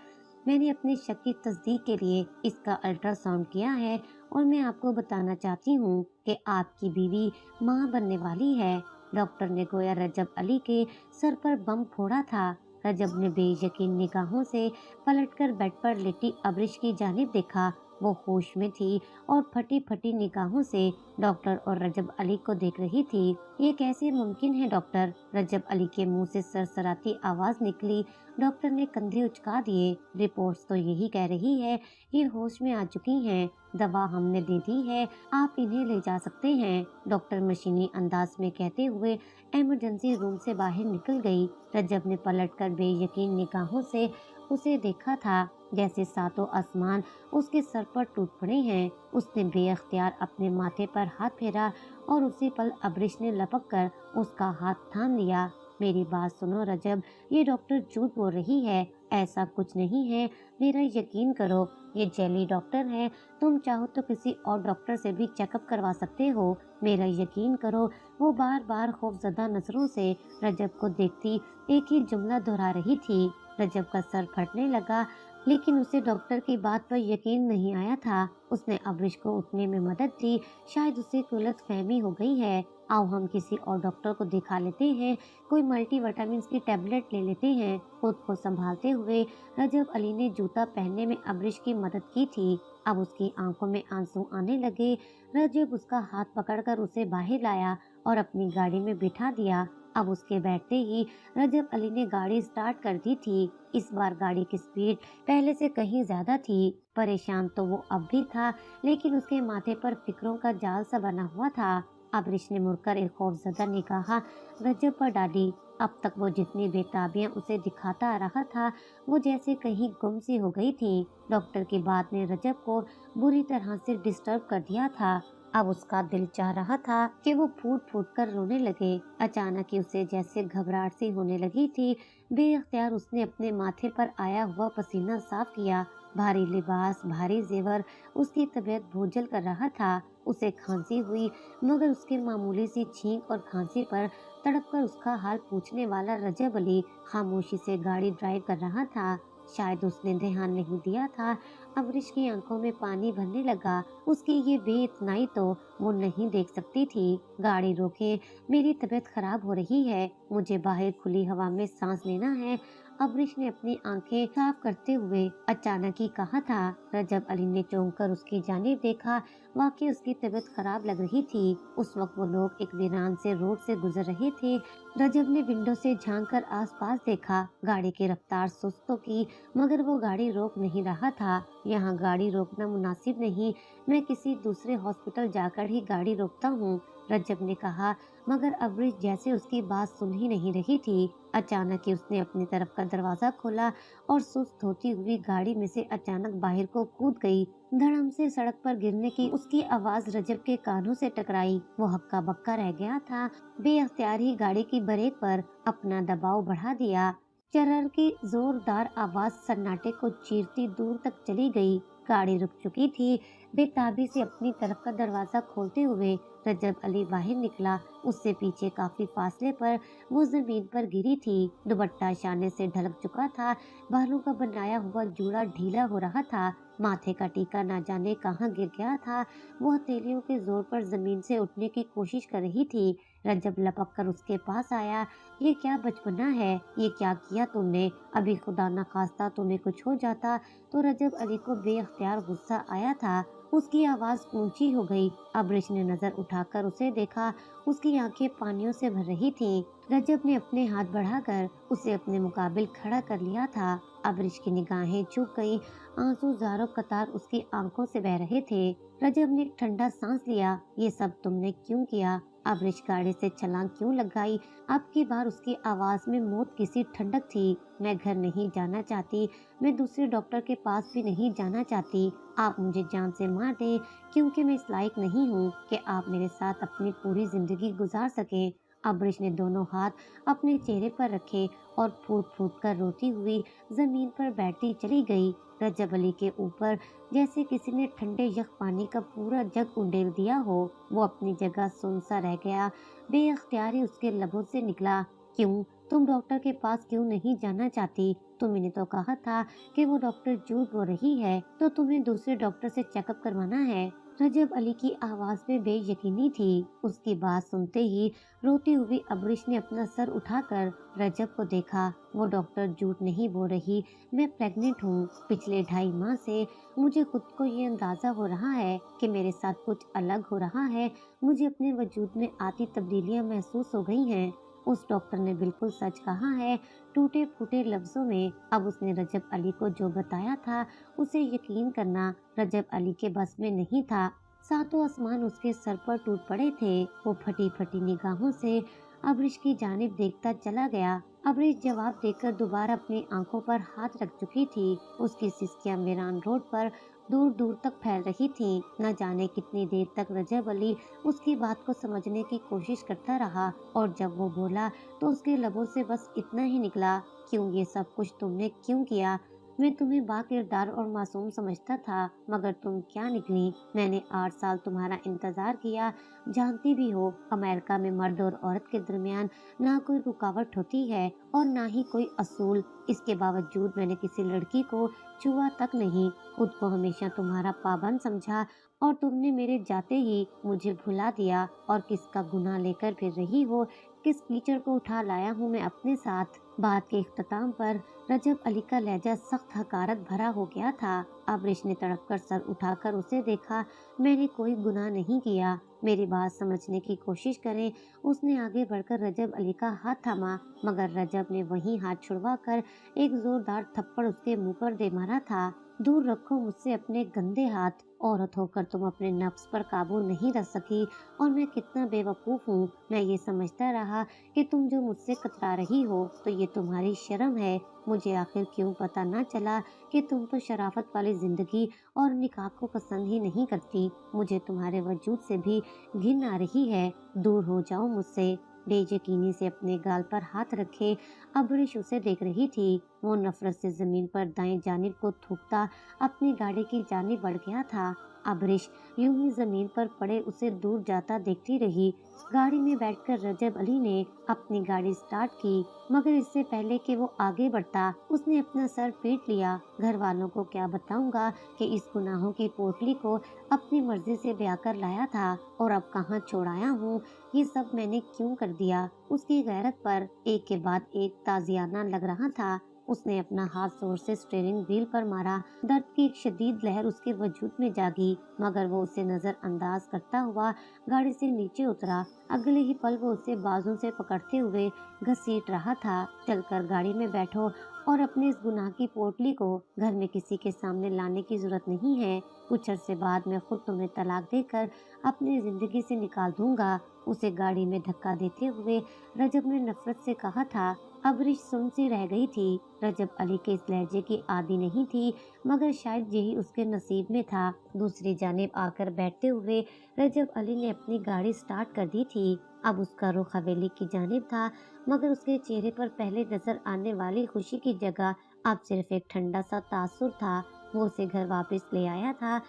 मैंने अपने शक की तस्दीक के लिए इसका अल्ट्रासाउंड किया है और मैं आपको बताना चाहती हूँ कि आपकी बीवी माँ बनने वाली है। डॉक्टर ने गोया रजब अली के सर पर बम फोड़ा था। रजब ने बेयकीन निगाहों से पलटकर बेड पर लेटी अबरिश की जानिब देखा। वो होश में थी और फटी फटी निगाहों से डॉक्टर और रजब अली को देख रही थी। ये कैसे मुमकिन है डॉक्टर? रजब अली के मुंह से सरसराती आवाज निकली। डॉक्टर ने कंधे उचका दिए। रिपोर्ट्स तो यही कह रही है, ये होश में आ चुकी हैं। दवा हमने दे दी है, आप इन्हें ले जा सकते हैं, डॉक्टर मशीनी अंदाज में कहते हुए इमरजेंसी रूम से बाहर निकल गई। रजब ने पलटकर बेयकीन निगाहों से उसे देखा था, जैसे सातों आसमान उसके सर पर टूट पड़े हैं। उसने बेअख्तियार अपने माथे पर हाथ फेरा और उसी पल अबरिश ने लपक कर उसका हाथ थाम लिया। मेरी बात सुनो रजब, ये डॉक्टर झूठ बोल रही है, ऐसा कुछ नहीं है, मेरा यकीन करो, ये जेली डॉक्टर है। तुम चाहो तो किसी और डॉक्टर से भी चेकअप करवा सकते हो, मेरा यकीन करो। वो बार बार खौफजदा नजरों से रजब को देखती एक ही जुमला दोहरा रही थी। रजब का सर फटने लगा, लेकिन उसे डॉक्टर की बात पर यकीन नहीं आया था। उसने अबरिश को उठने में मदद दी। शायद उसे गलतफहमी हो गई है। आओ हम किसी और डॉक्टर को दिखा लेते हैं, कोई मल्टी विटामिन की टैबलेट ले लेते हैं। खुद को संभालते हुए रजब अली ने जूता पहनने में अबरिश की मदद की थी। अब उसकी आंखों में आंसू आने लगे। रजब उसका हाथ पकड़कर उसे बाहर लाया और अपनी गाड़ी में बिठा दिया। अब उसके बैठते ही रजब अली ने गाड़ी स्टार्ट कर दी थी। इस बार गाड़ी की स्पीड पहले से कहीं ज्यादा थी। परेशान तो वो अब भी था, लेकिन उसके माथे पर फिक्रों का जाल सा बना हुआ था। अबरिश ने मुड़कर एक खौफजदा निगाह रजब पर डाली। अब तक वो जितनी बेताबियां उसे दिखाता आ रहा था, वो जैसे कहीं गुम सी हो गई थी। डॉक्टर की बात ने रजब को बुरी तरह से डिस्टर्ब कर दिया था। अब उसका दिल चाह रहा था कि वो फूट फूट कर रोने लगे। अचानक ही उसे जैसे घबराहट सी होने लगी थी। बेअख्तियार उसने अपने माथे पर आया हुआ पसीना साफ किया। भारी लिबास, भारी जेवर, उसकी तबीयत बोझल कर रहा था। उसे खांसी हुई, मगर उसके मामूली सी छींक और खांसी पर तड़प कर उसका हाल पूछने वाला रजब अली खामोशी से गाड़ी ड्राइव कर रहा था। शायद उसने ध्यान नहीं दिया था। अमरीश की आंखों में पानी भरने लगा। उसकी ये बेइतनाई तो वो नहीं देख सकती थी। गाड़ी रोके, मेरी तबीयत खराब हो रही है, मुझे बाहर खुली हवा में सांस लेना है। अमरीश ने अपनी आंखें साफ करते हुए अचानक ही कहा था। रजब अली ने चौंक कर उसकी जानिब देखा। वाकई उसकी तबीयत खराब लग रही थी। उस वक्त वो लोग एक वीरान से रोड से गुजर रहे थे। रजब ने विंडो से झांक कर आसपास देखा। गाड़ी की रफ्तार सुस्त तो की, मगर वो गाड़ी रोक नहीं रहा था। यहाँ गाड़ी रोकना मुनासिब नहीं, मैं किसी दूसरे हॉस्पिटल जाकर ही गाड़ी रोकता हूँ, रजब ने कहा। मगर अबरिश जैसे उसकी बात सुन ही नहीं रही थी। अचानक ही उसने अपनी तरफ का दरवाजा खोला और सुस्त होती हुई गाड़ी में से अचानक बाहर को कूद गई। धड़म से सड़क पर गिरने की उसकी आवाज रजब के कानों से टकराई। वो हक्का बक्का रह गया था। बेअख्तियार ही गाड़ी की ब्रेक पर अपना दबाव बढ़ा दिया। चरर की जोरदार आवाज सन्नाटे को चीरती दूर तक चली गई। गाड़ी रुक चुकी थी। बेताबी से अपनी तरफ का दरवाजा खोलते हुए रजब अली बाहर निकला। उससे पीछे काफी फासले पर वो जमीन पर गिरी थी। दुपट्टा शाने से ढलक चुका था। बालों का बनाया हुआ जूड़ा ढीला हो रहा था। माथे का टीका न जाने कहाँ गिर गया था। वो हथेलियों के जोर पर जमीन से उठने की कोशिश कर रही थी। रजब लपक कर उसके पास आया। ये क्या बचपना है, ये क्या किया तुमने? अभी खुदा न खास्ता तुम्हें कुछ हो जाता तो। रजब अली को बेअख्तियार गुस्सा आया था। उसकी आवाज ऊंची हो गई। अबरिश ने नजर उठाकर उसे देखा। उसकी आंखें पानियों से भर रही थीं। रजब ने अपने हाथ बढ़ाकर उसे अपने मुकाबिल खड़ा कर लिया था। अबरिश की निगाहें झुक गईं। आंसू जारो कतार उसकी आंखों से बह रहे थे। रजब ने ठंडा सांस लिया। ये सब तुमने क्यों किया? अबरिश गाड़ी से छलांग क्यों लगाई? अब की बार उसकी आवाज में मौत की सी ठंडक थी। मैं घर नहीं जाना चाहती, मैं दूसरे डॉक्टर के पास भी नहीं जाना चाहती। आप मुझे जान से मार दें, क्योंकि मैं इस लायक नहीं हूँ कि आप मेरे साथ अपनी पूरी जिंदगी गुजार सकें। अबरिश ने दोनों हाथ अपने चेहरे पर रखे और फूट फूट कर रोती हुई जमीन पर बैठती चली गई। रजब अली के ऊपर जैसे किसी ने ठंडे यख पानी का पूरा जग उंडेल दिया हो। वो अपनी जगह सुन सा रह गया। बेअख्तियारी उसके लबों से निकला, क्यों? तुम डॉक्टर के पास क्यों नहीं जाना चाहती? तुमने तो कहा था कि वो डॉक्टर झूठ बोल रही है, तो तुम्हें दूसरे डॉक्टर से चेकअप करवाना है। रजब अली की आवाज में बेयकीनी थी। उसकी बात सुनते ही रोती हुई अबरिश ने अपना सर उठाकर रजब को देखा। वो डॉक्टर झूठ नहीं बोल रही, मैं प्रेग्नेंट हूँ। पिछले 2.5 माह से मुझे खुद को ये अंदाजा हो रहा है कि मेरे साथ कुछ अलग हो रहा है। मुझे अपने वजूद में आती तब्दीलियां महसूस हो गई हैं। उस डॉक्टर ने बिल्कुल सच कहा है, टूटे फूटे लफ्जों में। अब उसने रजब अली को जो बताया था उसे यकीन करना रजब अली के बस में नहीं था। सातों आसमान उसके सर पर टूट पड़े थे। वो फटी फटी निगाहों से अबरिश की जानिब देखता चला गया। अबरिश जवाब देकर दोबारा अपनी आंखों पर हाथ रख चुकी थी। उसकी सिसकियां वीरान रोड पर दूर दूर तक फैल रही थीं। न जाने कितनी देर तक रजब अली उसकी बात को समझने की कोशिश करता रहा, और जब वो बोला तो उसके लबों से बस इतना ही निकला, क्यों? ये सब कुछ तुमने क्यों किया? मैं तुम्हें बाकिरदार और मासूम समझता था, मगर तुम क्या निकली। मैंने 8 साल तुम्हारा इंतजार किया। जानती भी हो, अमेरिका में मर्द और औरत के दरमियान ना कोई रुकावट होती है और ना ही कोई असूल। इसके बावजूद मैंने किसी लड़की को छुआ तक नहीं। खुद को हमेशा तुम्हारा पाबंद समझा, और तुमने मेरे जाते ही मुझे भुला दिया। और किसका गुनाह लेकर फिर रही हो? किस कीचड़ को उठा लाया हूँ मैं अपने साथ? बात के इख्तिताम पर रजब अली का लहजा सख्त हकारत भरा हो गया था। अबरिश ने तड़प कर सर उठाकर उसे देखा। मैंने कोई गुनाह नहीं किया। मेरी बात समझने की कोशिश करें। उसने आगे बढ़कर रजब अली का हाथ थामा, मगर रजब ने वहीं हाथ छुड़वाकर एक जोरदार थप्पड़ उसके मुंह पर दे मारा था। दूर रखो मुझसे अपने गंदे हाथ। औरत होकर तुम अपने नफ्स पर काबू नहीं रख सकी, और मैं कितना बेवकूफ हूँ। मैं ये समझता रहा कि तुम जो मुझसे कतरा रही हो तो ये तुम्हारी शर्म है। मुझे आखिर क्यों पता ना चला कि तुम तो शराफत वाली जिंदगी और निकाह को पसंद ही नहीं करती। मुझे तुम्हारे वजूद से भी घिन आ रही है। दूर हो जाओ मुझसे। बेयकीनी से अपने गाल पर हाथ रखे अबरिश उसे देख रही थी। वो नफरत से जमीन पर दाएं जानिब को थूकता अपनी गाड़ी की जानिब बढ़ गया था। अबरिश यूं ही जमीन पर पड़े उसे दूर जाता देखती रही। गाड़ी में बैठकर रजब अली ने अपनी गाड़ी स्टार्ट की, मगर इससे पहले कि वो आगे बढ़ता उसने अपना सर पीट लिया। घर वालों को क्या बताऊंगा कि इस गुनाहों की पोटली को अपनी मर्जी से ब्याह कर लाया था और अब कहाँ छोड़ आया हूँ। ये सब मैंने क्यों कर दिया। उसकी गैरत पर एक के बाद एक ताजियाना लग रहा था। उसने अपना हाथ जोर से स्टीयरिंग व्हील पर मारा। दर्द की एक शदीद लहर उसके वजूद में जागी, मगर वो उसे नजरअंदाज करता हुआ गाड़ी से नीचे उतरा। अगले ही पल वो उसे बाजू से पकड़ते हुए घसीट रहा था। चलकर गाड़ी में बैठो और अपने इस गुनाह की पोटली को घर में किसी के सामने लाने की जरूरत नहीं है। कुछ अरसे बाद मैं खुद तुम्हें तलाक देकर अपनी जिंदगी से निकाल दूंगा। उसे गाड़ी में धक्का देते हुए रजब ने नफरत से कहा था। अबरिश सुन सी रह गई थी। रजब अली के इस लहजे की आदी नहीं थी, मगर शायद यही उसके नसीब में था। दूसरी जानिब आकर बैठते हुए रजब अली ने अपनी गाड़ी स्टार्ट कर दी थी। अब उसका रुख हवेली की जानिब था, मगर उसके चेहरे पर पहले नजर आने वाली खुशी की जगह अब सिर्फ एक ठंडा सा तासुर था। वो उसे घर वापस ले आया था।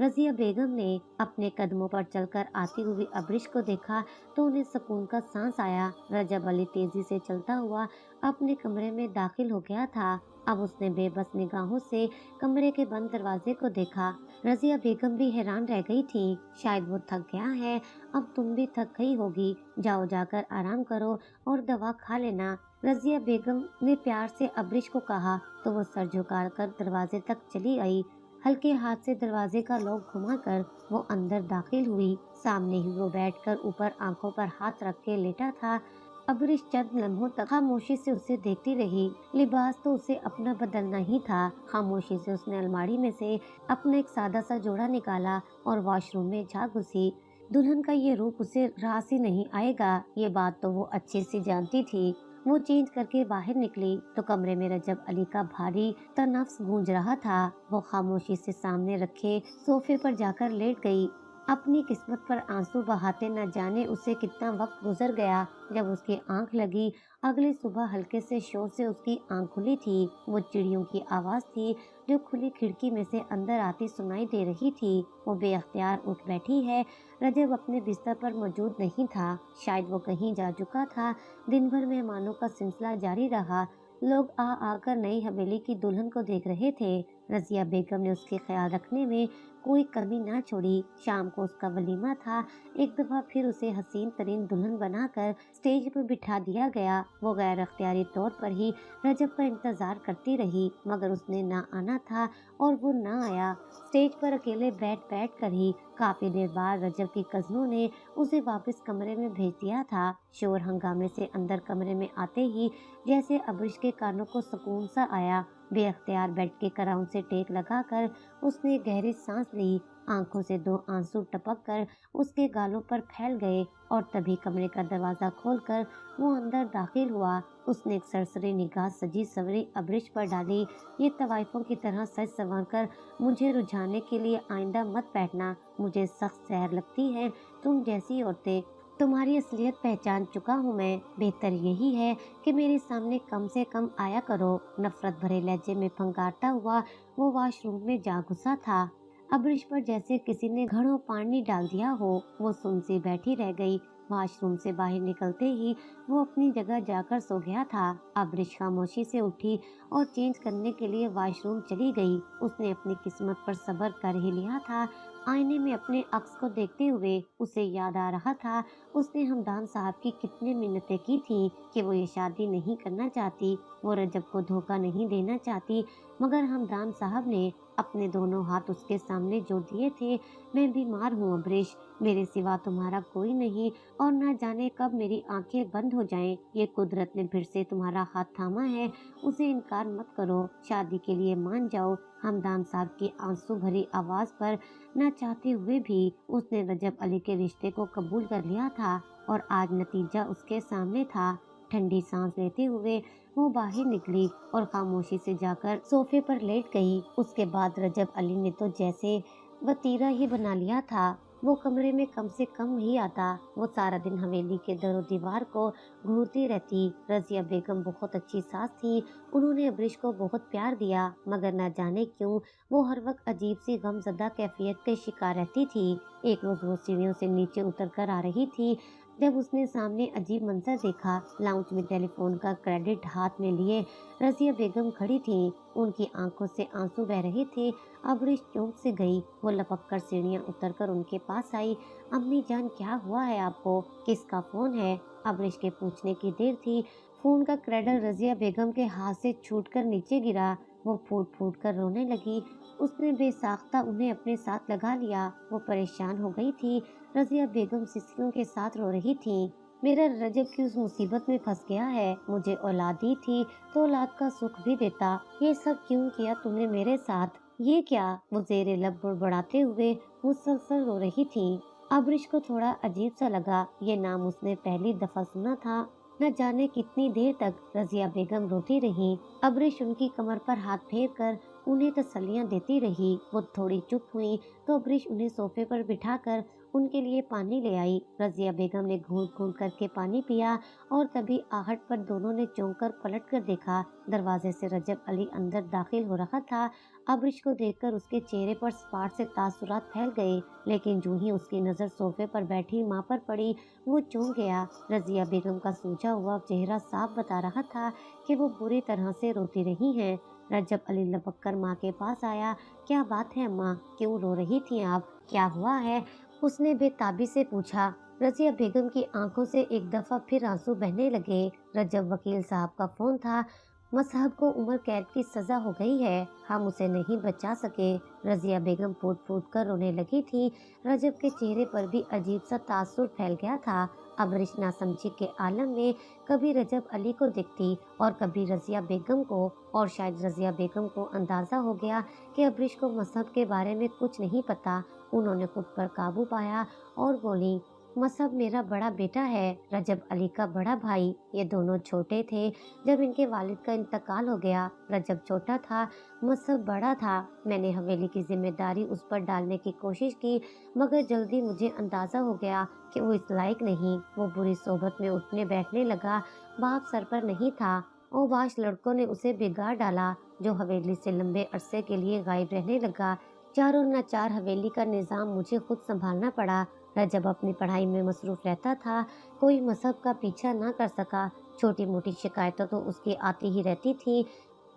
रजिया बेगम ने अपने कदमों पर चलकर आती हुई अबरिश को देखा तो उन्हें सुकून का सांस आया। रजब अली तेजी से चलता हुआ अपने कमरे में दाखिल हो गया था। अब उसने बेबस निगाहों से कमरे के बंद दरवाजे को देखा। रजिया बेगम भी हैरान रह गई थी। शायद वो थक गया है। अब तुम भी थक गई होगी। जाओ जाकर आराम करो और दवा खा लेना। रजिया बेगम ने प्यार से अबरिश को कहा तो वो सर झुकाकर दरवाजे तक चली आई। हल्के हाथ से दरवाजे का लॉक घुमाकर वो अंदर दाखिल हुई। सामने ही वो बैठकर ऊपर आंखों पर हाथ रख के लेटा था। अबरिश चंद लम्हों तक खामोशी से उसे देखती रही। लिबास तो उसे अपना बदलना ही था। खामोशी से उसने अलमारी में से अपना एक सादा सा जोड़ा निकाला और वॉशरूम में जा घुसी। दुल्हन का ये रूप उसे रास ही नहीं आएगा, ये बात तो वो अच्छे से जानती थी। वो चेंज करके बाहर निकली तो कमरे में रजब अली का भारी तनफ्स गूंज रहा था। वो खामोशी से सामने रखे सोफे पर जाकर लेट गई। अपनी किस्मत पर आंसू बहाते न जाने उसे कितना वक्त गुजर गया। जब उसकी आंख लगी अगली सुबह हल्के से शोर से उसकी आंख खुली थी। वो चिड़ियों की आवाज थी जो खुली खिड़की में से अंदर आती सुनाई दे रही थी। वो बेअख्तियार उठ बैठी है। रजब अपने बिस्तर पर मौजूद नहीं था। शायद वो कहीं जा चुका था। दिन भर मेहमानों का सिलसिला जारी रहा। लोग आ आकर नई हवेली की दुल्हन को देख रहे थे। रजिया बेगम ने उसके ख्याल रखने में कोई कमी ना छोड़ी। शाम को उसका वलीमा था। एक दफा फिर उसे हसीन तरीन दुल्हन बनाकर स्टेज पर बिठा दिया गया। वो गैर अख्तियारी तौर पर ही रजब का इंतजार करती रही, मगर उसने ना आना था और वो ना आया। स्टेज पर अकेले बैठ कर ही काफी देर बाद रजब की कजनों ने उसे वापस कमरे में भेज दिया था। शोर हंगामे से अंदर कमरे में आते ही जैसे अबरिश के कानों को सुकून सा आया। बेअख्तियार बेड के कराउन से टेक लगाकर उसने गहरी सांस ली। आंखों से दो आंसू टपक कर उसके गालों पर फैल गए और तभी कमरे का दरवाजा खोलकर वो अंदर दाखिल हुआ। उसने एक सरसरी निगाह सजी सवरी अबरिश पर डाली। ये तवाइफों की तरह सज संवर कर मुझे रुझाने के लिए आइंदा मत बैठना। मुझे सख्त सहर लगती है तुम जैसी औरतें। तुम्हारी असलियत पहचान चुका हूँ मैं। बेहतर यही है कि मेरे सामने कम से कम आया करो। नफरत भरे लहजे में फंकारता हुआ वो वॉशरूम में जा घुसा था। अबरिश पर जैसे किसी ने घड़ों पानी डाल दिया हो। वो सुन सी बैठी रह गई। वॉशरूम से बाहर निकलते ही वो अपनी जगह जाकर सो गया था। अबरिश खामोशी से उठी और चेंज करने के लिए वॉशरूम चली गई। उसने अपनी किस्मत पर सब्र कर ही लिया था। आईने में अपने अक्स को देखते हुए उसे याद आ रहा था उसने हमदान साहब की कितनी मिन्नतें की थी कि वो ये शादी नहीं करना चाहती, वो रजब को धोखा नहीं देना चाहती, मगर हमदान साहब ने अपने दोनों हाथ उसके सामने जोड़ दिए थे। मैं बीमार हूँ अबरीश, मेरे सिवा तुम्हारा कोई नहीं, और न जाने कब मेरी आंखें बंद हो जाएं। ये कुदरत ने फिर से तुम्हारा हाथ थामा है, उसे इनकार मत करो, शादी के लिए मान जाओ। हमदान साहब की आंसू भरी आवाज पर न चाहते हुए भी उसने रजब अली के रिश्ते को कबूल कर लिया था, और आज नतीजा उसके सामने था। ठंडी सांस लेते हुए वो बाहर निकली और खामोशी से जाकर सोफे पर लेट गई। उसके बाद रजब अली ने तो जैसे वतीरा ही बना लिया था। वो कमरे में कम से कम ही आता। वो सारा दिन हवेली के दरो दीवार को घूरती रहती। रजिया बेगम बहुत अच्छी सास थी। उन्होंने अबरीश को बहुत प्यार दिया, मगर न जाने क्यों वो हर वक्त अजीब सी गमजदा कैफियत के शिकार रहती थी। एक रोज वो सीढ़ियों से नीचे उतर कर आ रही थी जब उसने सामने अजीब मंजर देखा। लाउंज में टेलीफोन का क्रेडिट हाथ में लिए रजिया बेगम खड़ी थी। उनकी आंखों से आंसू बह रहे थे। अबरीश चौंक से गई। वो लपक कर सीढ़ियां उतरकर उनके पास आई। अम्मी जान, क्या हुआ है आपको? किसका फोन है? अबरीश के पूछने की देर थी। फोन का क्रेडल रजिया बेगम के हाथ से छूटकर नीचे गिरा। वो फूट फूट कर रोने लगी। उसने बेसाख्ता उन्हें अपने साथ लगा लिया। वो परेशान हो गई थी। रजिया बेगम सिसकियों के साथ रो रही थी। मेरा रजब की उस मुसीबत में फंस गया है। मुझे औलाद दी थी तो औलाद का सुख भी देता। ये सब क्यों किया तूने मेरे साथ? ये क्या? वो जेरे लब बुड़बुड़ाते हुए मुसलसल रो रही थी। अबरीश को थोड़ा अजीब सा लगा। ये नाम उसने पहली दफा सुना था। न जाने कितनी देर तक रजिया बेगम रोती रही। अबरीश उनकी कमर पर हाथ फेर कर उन्हें तसल्लियां देती रही। वो थोड़ी चुप हुई तो अबरीश उन्हें सोफे पर बिठाकर उनके लिए पानी ले आई। रजिया बेगम ने घूंट घूंट करके पानी पिया और तभी आहट पर दोनों ने चौंक कर पलट कर देखा। दरवाजे से रजब अली अंदर दाखिल हो रहा था। अबरीश को देखकर उसके चेहरे पर स्पाट से तासुरात फैल गए, लेकिन जो ही उसकी नजर सोफे पर बैठी माँ पर पड़ी, वो चौंक गया। रजिया बेगम का सूजा हुआ चेहरा साफ बता रहा था कि वो बुरी तरह से रोती रही हैं। रजब अली लपक कर माँ के पास आया। क्या बात है अम्मा, क्यों रो रही थी आप? क्या हुआ है? उसने बेताबी से पूछा। रजिया बेगम की आंखों से एक दफा फिर आंसू बहने लगे। रजब वकील साहब का फोन था। मसहब को उम्र कैद की सजा हो गई है, हम उसे नहीं बचा सके। रजिया बेगम फूट फूट कर रोने लगी थी। रजब के चेहरे पर भी अजीब सा तासुर फैल गया था। अबरीश नासमझी के आलम में कभी रजब अली को देखती और कभी रजिया बेगम को, और शायद रजिया बेगम को अंदाजा हो गया कि अबरीश को मसहब के बारे में कुछ नहीं पता। उन्होंने खुद पर काबू पाया और बोली, मसहब मेरा बड़ा बेटा है, रजब अली का बड़ा भाई। ये दोनों छोटे थे जब इनके वालिद का इंतकाल हो गया। रजब छोटा था, मसहब बड़ा था। मैंने हवेली की जिम्मेदारी उस पर डालने की कोशिश की, मगर जल्दी मुझे अंदाजा हो गया कि वो इस लायक नहीं। वो बुरी सोबत में उठने बैठने लगा। बाप सर पर नहीं था। ओबाश लड़कों ने उसे बिगाड़ डाला, जो हवेली से लंबे अरसे के लिए गायब रहने लगा। चारों न चार हवेली का निजाम मुझे खुद संभालना पड़ा। रजब अपनी पढ़ाई में मसरूफ रहता था, कोई मसहब का पीछा ना कर सका। छोटी मोटी शिकायतें तो उसकी आती ही रहती थी।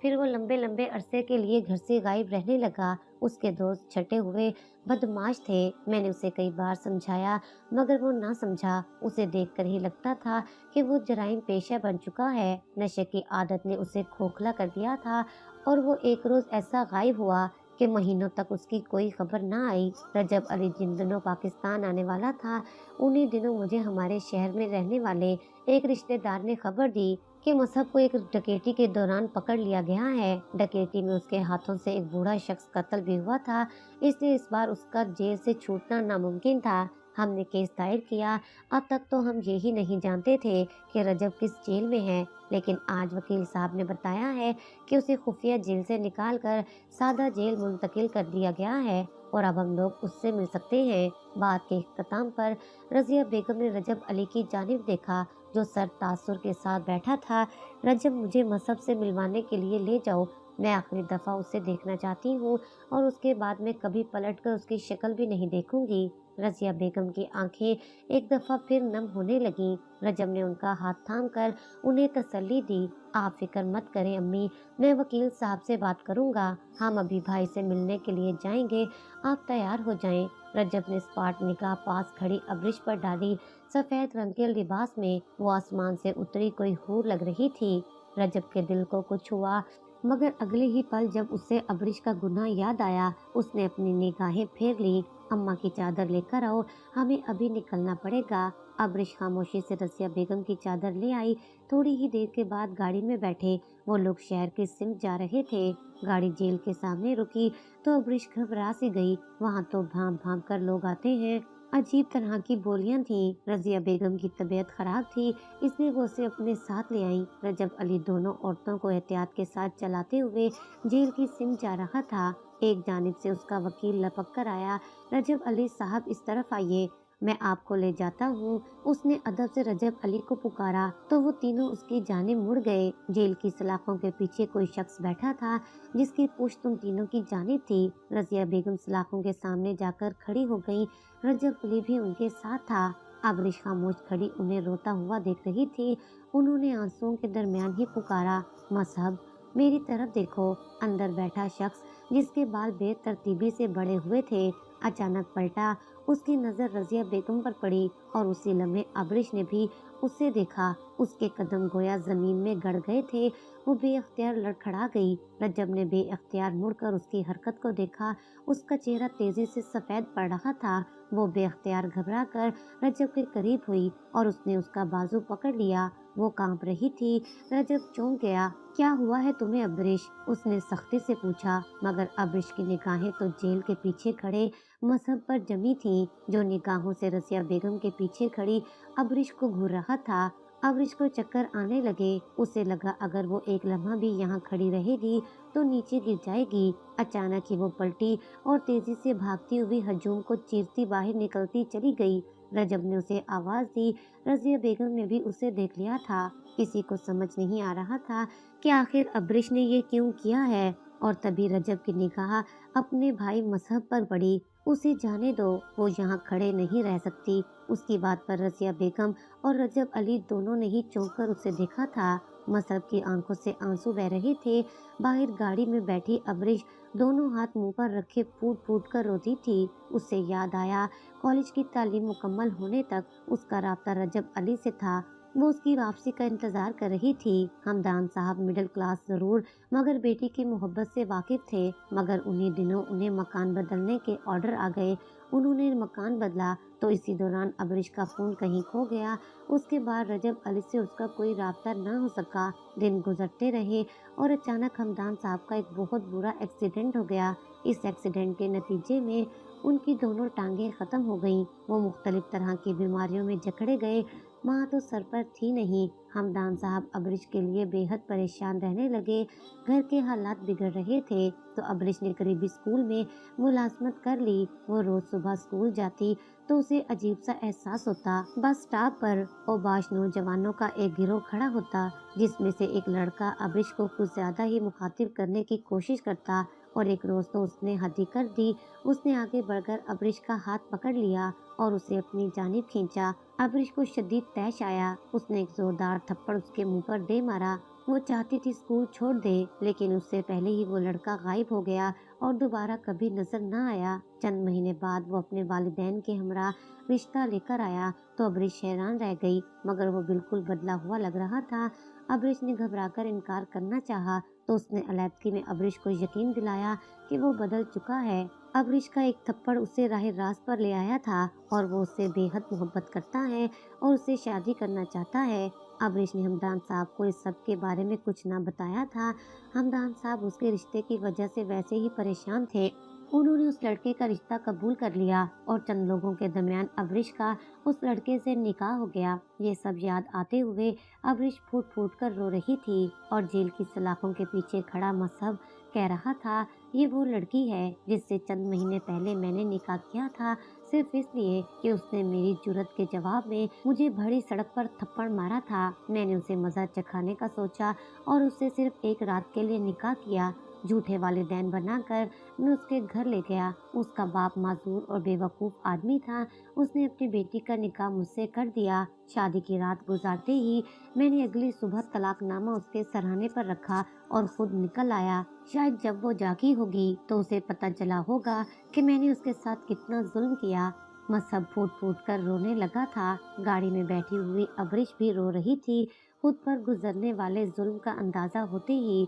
फिर वो लंबे लंबे अरसे के लिए घर से गायब रहने लगा। उसके दोस्त छटे हुए बदमाश थे। मैंने उसे कई बार समझाया, मगर वो ना समझा। उसे देखकर ही लगता था कि वो जराइम पेशा बन चुका है। नशे की आदत ने उसे खोखला कर दिया था, और वो एक रोज ऐसा गायब हुआ कि महीनों तक उसकी कोई खबर ना आई। रजब अली जिन दिनों पाकिस्तान आने वाला था, उन्हीं दिनों मुझे हमारे शहर में रहने वाले एक रिश्तेदार ने खबर दी कि मसहब को एक डकैती के दौरान पकड़ लिया गया है। डकैती में उसके हाथों से एक बूढ़ा शख्स कत्ल भी हुआ था, इसलिए इस बार उसका जेल से छूटना नामुमकिन था। हमने केस दायर किया। अब तक तो हम यही नहीं जानते थे कि रजब किस जेल में है, लेकिन आज वकील साहब ने बताया है कि उसे खुफिया जेल से निकालकर सादा जेल मुंतकिल कर दिया गया है, और अब हम लोग उससे मिल सकते हैं। बात के इख्तिताम पर रजिया बेगम ने रजब अली की जानिब देखा, जो सर तासुर के साथ बैठा था। रजब, मुझे मसहब से मिलवाने के लिए ले जाओ। मैं आखिरी दफ़ा उसे देखना चाहती हूँ, और उसके बाद मैं कभी पलटकर उसकी शक्ल भी नहीं देखूंगी। रजिया बेगम की आंखें एक दफ़ा फिर नम होने लगीं। रजब ने उनका हाथ थाम कर उन्हें तसल्ली दी। आप फिक्र मत करें अम्मी, मैं वकील साहब से बात करूंगा। हम अभी भाई से मिलने के लिए जाएंगे, आप तैयार हो जाएं। रजब ने स्पाट निगाह पास खड़ी अबरिश पर डाली। सफेद रंग के लिबास में वो आसमान से उतरी कोई हूर लग रही थी। रजब के दिल को कुछ हुआ। मगर अगले ही पल जब उसे अब्रिश का गुनाह याद आया, उसने अपनी निगाहें फेर ली। अम्मा की चादर लेकर आओ, हमें अभी निकलना पड़ेगा। अब्रिश खामोशी से रसिया बेगम की चादर ले आई। थोड़ी ही देर के बाद गाड़ी में बैठे वो लोग शहर की सिमत जा रहे थे। गाड़ी जेल के सामने रुकी तो अब्रिश घबरा सी गई। वहां तो भांप भांप कर लोग आते हैं। अजीब तरह की बोलियां थी। रजिया बेगम की तबीयत खराब थी, इसलिए वो उसे अपने साथ ले आई। रजब अली दोनों औरतों को एहतियात के साथ चलाते हुए जेल की सिम जा रहा था। एक जानिब से उसका वकील लपक कर आया। रजब अली साहब, इस तरफ आइए, मैं आपको ले जाता हूँ। उसने अदब से रजब अली को पुकारा तो वो तीनों उसकी जानिब मुड़ गए। जेल की सलाखों के पीछे कोई शख्स बैठा था जिसकी पुश्त उन तीनों की जानिब थी। रजिया बेगम सलाखों के सामने जाकर खड़ी हो गई। रजब अली भी उनके साथ था। अब्रिश खामोश खड़ी उन्हें रोता हुआ देख रही थी। उन्होंने आंसुओं के दरमियान ही पुकारा, मसहब, मेरी तरफ देखो। अंदर बैठा शख्स, जिसके बाल बेतरतीबी से बड़े हुए थे, अचानक पलटा। उसकी नजर रजिया बेगम पर पड़ी और उसी लम्हे अब्रिश ने भी उसे देखा। उसके कदम गोया जमीन में गड़ गए थे। वो बेअख्तियार लड़खड़ा गई। रजब ने बेअख्तियार मुड़कर उसकी हरकत को देखा। उसका चेहरा तेजी से सफेद पड़ रहा था। वो बेअख्तियार घबरा कर रजब के करीब हुई और उसने उसका बाजू पकड़ लिया। वो कांप रही थी। रजब चौंक गया। क्या हुआ है तुम्हें अब्रिश? उसने सख्ती से पूछा। मगर अब्रिश की निगाहें तो जेल के पीछे खड़े मसहब पर जमी थी, जो निगाहों से रसिया बेगम के पीछे खड़ी अब्रिश को घूर रहा था। अब्रिश को चक्कर आने लगे। उसे लगा अगर वो एक लम्हा भी यहाँ खड़ी रहेगी तो नीचे गिर जाएगी। अचानक ही वो पलटी और तेजी से भागती हुई हजूम को चीरती बाहर निकलती चली गई। रजब ने उसे आवाज दी। रजिया बेगम ने भी उसे देख लिया था। किसी को समझ नहीं आ रहा था कि आखिर अब्रिश ने ये क्यों किया है। और तभी रजब की निगाह अपने भाई मसहब पर पड़ी। उसे जाने दो, वो यहाँ खड़े नहीं रह सकती। उसकी बात पर रजिया बेगम और रजब अली दोनों ने ही चौंक कर उसे देखा था। मसहब की आंखों से आंसू बह रहे थे। बाहर गाड़ी में बैठी अब्रिश दोनों हाथ मुंह पर रखे फूट फूट कर रोती थी। उससे याद आया, कॉलेज की तालीम मुकम्मल होने तक उसका राब्ता रजब अली से था। वो उसकी वापसी का इंतजार कर रही थी। हमदान साहब मिडिल क्लास जरूर, मगर बेटी की मोहब्बत से वाकिफ थे। मगर उन्हीं दिनों उन्हें मकान बदलने के ऑर्डर आ गए। उन्होंने मकान बदला तो इसी दौरान अब्रिश का फोन कहीं खो गया। उसके बाद रजब अली से उसका कोई राब्ता न हो सका। दिन गुजरते रहे और अचानक हमदान साहब का एक बहुत बुरा एक्सीडेंट हो गया। इस एक्सीडेंट के नतीजे में उनकी दोनों टांगें खत्म हो गईं। वो मुख्तलिफ तरह की बीमारियों में जकड़े गए। माँ तो सर पर थी नहीं। हमदान साहब अब्रिश के लिए बेहद परेशान रहने लगे। घर के हालात बिगड़ रहे थे तो अब्रिश ने करीबी स्कूल में मुलाजमत कर ली। वो रोज सुबह स्कूल जाती तो उसे अजीब सा एहसास होता। बस स्टॉप पर औबाश नौजवानों का एक गिरोह खड़ा होता, जिसमें से एक लड़का अब्रिश को कुछ ज्यादा ही मुखातिब करने की कोशिश करता। और एक रोज तो उसने हद ही कर दी। उसने आगे बढ़कर अब्रिश का हाथ पकड़ लिया और उसे अपनी जानिब खींचा। अब्रिश को शदीद तैश आया। उसने एक जोरदार थप्पड़ उसके मुंह पर दे मारा। वो चाहती थी स्कूल छोड़ दे, लेकिन उससे पहले ही वो लड़का गायब हो गया और दोबारा कभी नजर न आया। चंद महीने बाद वो अपने वालिदैन के हमरा रिश्ता लेकर आया तो अब्रिश हैरान रह गई, मगर वो बिल्कुल बदला हुआ लग रहा था। अब्रिश ने घबराकर इनकार करना चाहा तो उसने अलैदगी में अब्रिश को यकीन दिलाया कि वो बदल चुका है। अब्रिश का एक थप्पड़ उसे राह रास्त पर ले आया था और वो उससे बेहद मोहब्बत करता है और उससे शादी करना चाहता है। अब्रिश ने हमदान साहब को इस सब के बारे में कुछ ना बताया था। हमदान साहब उसके रिश्ते की वजह से वैसे ही परेशान थे। उन्होंने उस लड़के का रिश्ता कबूल कर लिया और चंद लोगों के दरमियान अब्रिश का उस लड़के से निकाह हो गया। ये सब याद आते हुए अब्रिश फूट फूट कर रो रही थी और जेल की सलाखों के पीछे खड़ा मसहब कह रहा था, ये वो लड़की है जिससे चंद महीने पहले मैंने निकाह किया था, सिर्फ इसलिए कि उसने मेरी जुर्रत के जवाब में मुझे भरी सड़क पर थप्पड़ मारा था। मैंने उसे मजा चखाने का सोचा और उससे सिर्फ एक रात के लिए निकाह किया। झूठे वालिदैन बनाकर मैं उसके घर ले गया। उसका बाप माजूर और बेवकूफ आदमी था। उसने अपनी बेटी का निकाह मुझसे कर दिया। शादी की रात गुजारते ही मैंने अगली सुबह तलाकनामा उसके सरहाने पर रखा और खुद निकल आया। शायद जब वो जागी होगी तो उसे पता चला होगा कि मैंने उसके साथ कितना जुल्म किया। मसहब फूट फूट कर रोने लगा था। गाड़ी में बैठी हुई अब्रिश भी रो रही थी। खुद पर गुजरने वाले जुल्म का अंदाजा होते ही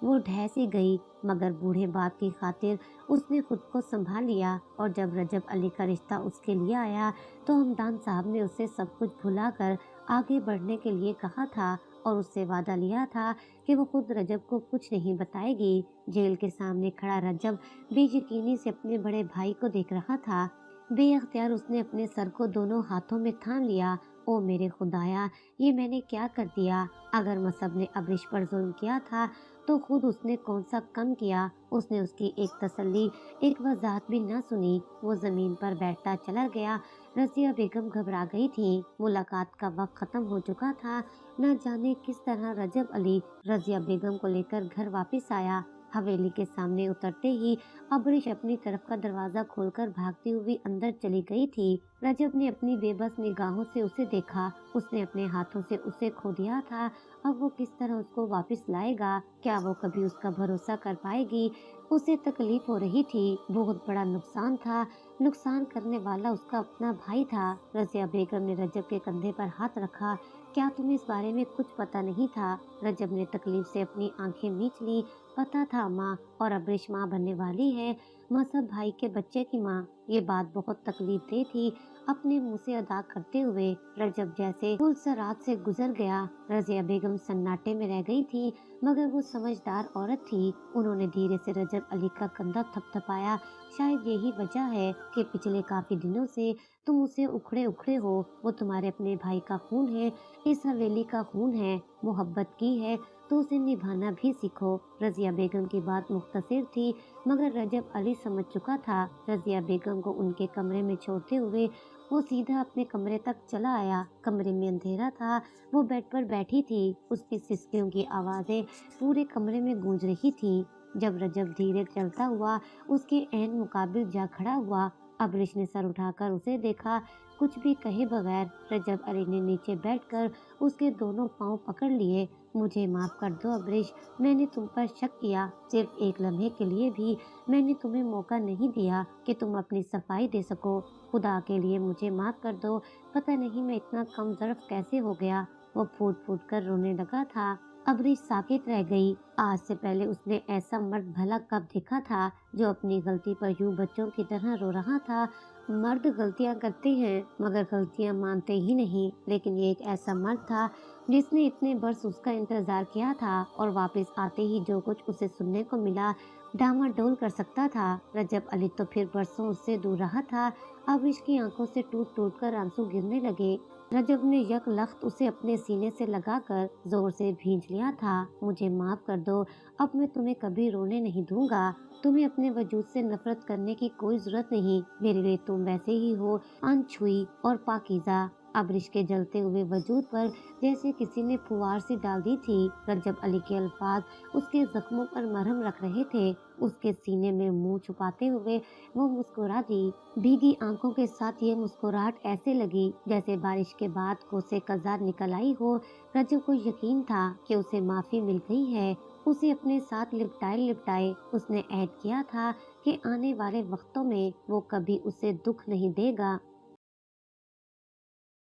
वो ढह सी गई, मगर बूढ़े बाप की खातिर उसने खुद को संभाल लिया। और जब रजब अली का रिश्ता उसके लिए आया तो हमदान साहब ने उसे सब कुछ भुलाकर आगे बढ़ने के लिए कहा था और उससे वादा लिया था कि वो खुद रजब को कुछ नहीं बताएगी। जेल के सामने खड़ा रजब बेयकीनी से अपने बड़े भाई को देख रहा था। बेअख्तियार उसने अपने सर को दोनों हाथों में थाम लिया। ओ मेरे खुदाया, ये मैंने क्या कर दिया? अगर मसहब ने अबरिश पर जुल्म किया था तो खुद उसने कौन सा कम किया? उसने उसकी एक तसल्ली, एक वजाहत भी न सुनी। वो जमीन पर बैठता चला गया। रजिया बेगम घबरा गई थी। मुलाकात का वक्त खत्म हो चुका था। न जाने किस तरह रजब अली रजिया बेगम को लेकर घर वापस आया। हवेली के सामने उतरते ही अबरिश अपनी तरफ का दरवाजा खोलकर भागती हुई अंदर चली गई थी। रजब ने अपनी बेबस निगाहों से उसे देखा। उसने अपने हाथों से उसे खो दिया था। अब वो किस तरह उसको वापस लाएगा? क्या वो कभी उसका भरोसा कर पाएगी? उसे तकलीफ हो रही थी। बहुत बड़ा नुकसान था। नुकसान करने वाला उसका अपना भाई था। रजिया बेगम ने रजब के कंधे पर हाथ रखा। क्या तुम्हें इस बारे में कुछ पता नहीं था? रजब ने तकलीफ से अपनी आंखें मीच ली। पता था माँ, और अबरिश माँ बनने वाली है, मसहब भाई के बच्चे की माँ। ये बात बहुत तकलीफ दे थी। अपने मुंह से अदा करते हुए रजब जैसे पुल से रात से गुजर गया। रजिया बेगम सन्नाटे में रह गई थी, मगर वो समझदार औरत थी। उन्होंने धीरे से रजब अली का कंधा थपथपाया। शायद यही वजह है कि पिछले काफी दिनों से तुम उसे उखड़े उखड़े हो। वो तुम्हारे अपने भाई का खून है, इस हवेली का खून है। मोहब्बत की है तो उसे निभाना भी सीखो। रजिया बेगम की बात मुख्तसर थी, मगर रजब अली समझ चुका था। रजिया बेगम को उनके कमरे में छोड़ते हुए वो सीधा अपने कमरे तक चला आया। कमरे में अंधेरा था। वो बेड पर बैठी थी। उसकी सिसकियों की आवाजें पूरे कमरे में गूंज रही थी। जब रजब धीरे चलता हुआ उसके ऐन मुकाबिल जा खड़ा हुआ, अबरिश ने सर उठाकर उसे देखा। कुछ भी कहे बगैर रजब अली ने नीचे बैठकर उसके दोनों पांव पकड़ लिए। मुझे माफ कर दो अबरिश, मैंने तुम पर शक किया। सिर्फ एक लम्हे के लिए भी मैंने तुम्हें मौका नहीं दिया कि तुम अपनी सफाई दे सको। खुदा के लिए मुझे माफ कर दो। पता नहीं मैं इतना कम ज़र्फ कैसे हो गया। वो फूट फूट कर रोने लगा था। अबरिश साकित रह गई। आज से पहले उसने ऐसा मर्द भला कब देखा था जो अपनी गलती पर यूं बच्चों की तरह रो रहा था। मर्द गलतियां करते हैं, मगर गलतियां मानते ही नहीं। लेकिन ये एक ऐसा मर्द था जिसने इतने बरस उसका इंतजार किया था, और वापस आते ही जो कुछ उसे सुनने को मिला डामाडोल कर सकता था। रजब अली तो फिर बरसों उससे दूर रहा था। अब इसकी आंखों से टूट टूट कर आंसू गिरने लगे। रजब ने यक लख्त उसे अपने सीने से लगाकर जोर से भींच लिया था। मुझे माफ कर दो, अब मैं तुम्हें कभी रोने नहीं दूंगा। तुम्हें अपने वजूद से नफरत करने की कोई जरूरत नहीं। मेरे लिए तुम वैसे ही हो, अनछुई और पाकीज़ा। अबरिश के जलते हुए वजूद पर जैसे किसी ने फुवार सी डाल दी थी। रजब अली के अल्फाज उसके जख्मों पर मरहम रख रहे थे। उसके सीने में मुंह छुपाते हुए वो मुस्कुरा दी। भीगी आंखों के साथ ये मुस्कुराहट ऐसे लगी जैसे बारिश के बाद कोसे कजार निकल आई हो। रजब को यकीन था कि उसे माफी मिल गई है। उसे अपने साथ लिपटाए लिपटाए उसने ऐद किया था कि आने वाले वक्तों में वो कभी उसे दुख नहीं देगा।